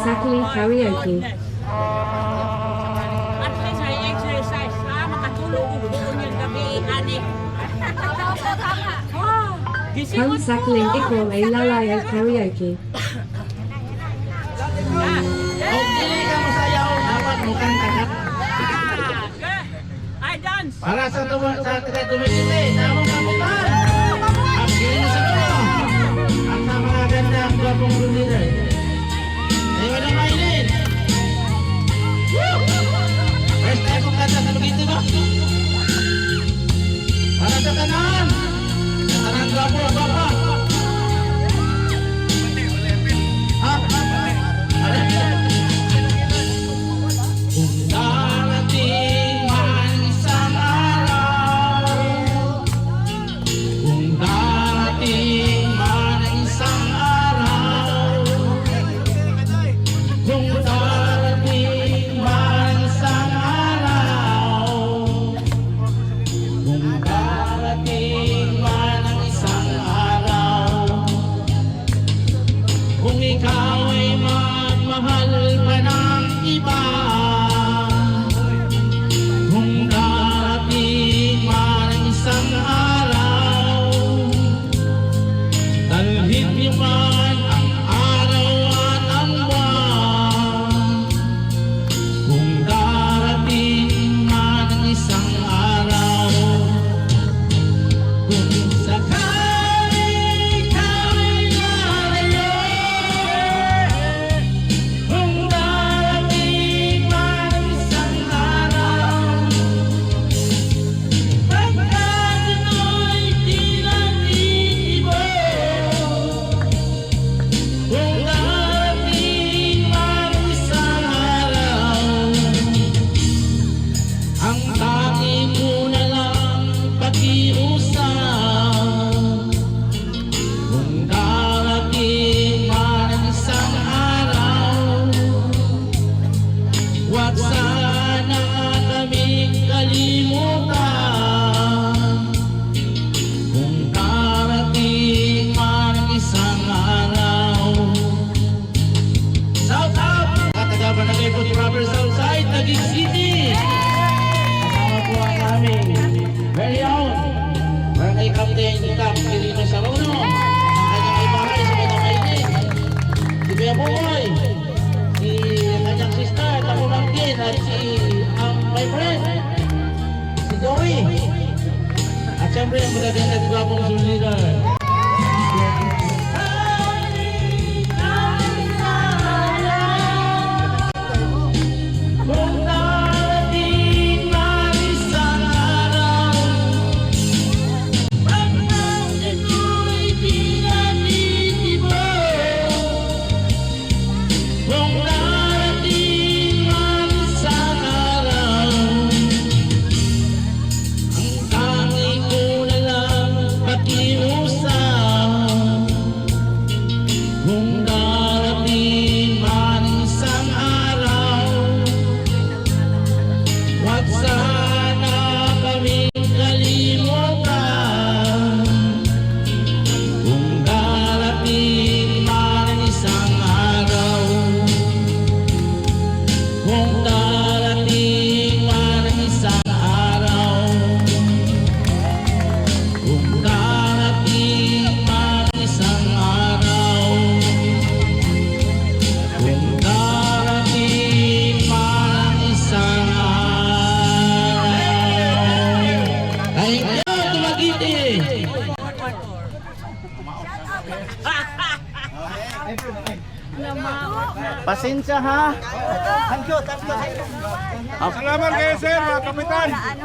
Sakli Karaoke. At least ay exercise. Makatulog ko doon yung gabi. Ani. Kang Sakling Ikaw ay Lalayan Karaoke. Kung dili ka masayaw, dapat mo kanta ka. I dance. Para sa tumikiti, tamang kamutan. Ang giling sa ko. At sa mga gandang gwapong lulinan. Ay wala mailin. First time kong kanta sa tumikiti ba? Para sa kanan. Sa kanan gwapo, gwapa. Kung darating man isang araw, kung darating man isang araw, kung darating man isang araw, kung darating man ang isang araw, kung ikaw ay magmahal pa ng iba, kung darating man ang isang araw, dalhin niyo man ang araw at ang buwan, kung darating man ang isang araw, kung sakali ikaw ay lalayo, kung darating man ang isang araw, pagkat ito'y di lang iibo, kung darating man ang isang araw, ang tanging mo na lang pakiusap, kung darating man ang isang araw, huwag sana kaming kalimutan, kung darating man ang isang araw. Shout out! Kataga Barangay Puti Proper Southside, Taguig City! Kasama po ang aming very own Barangay Captain Cap Quirino Sarono, ang kanyang may bahay sa May Namainin, si Bea Boy, si kanyang sister, Tamulangkin, at si my friend, si Joey, at siyempre ang magaganda at gwapong sulider. Kung darating man isang araw, pagkat ito'y di natitibo, kung darating man isang araw, ang tanging ko na lang pakiusap, kung darating man isang araw, huwag sana kaming kalimutan, kung darating man ang isang araw, kung darating man ang isang araw, kung darating man ang isang araw, kung darating man ang isang araw. Thank you, Tumagiti! Pasensya ha. Salamat kayo sir, mga kapitan.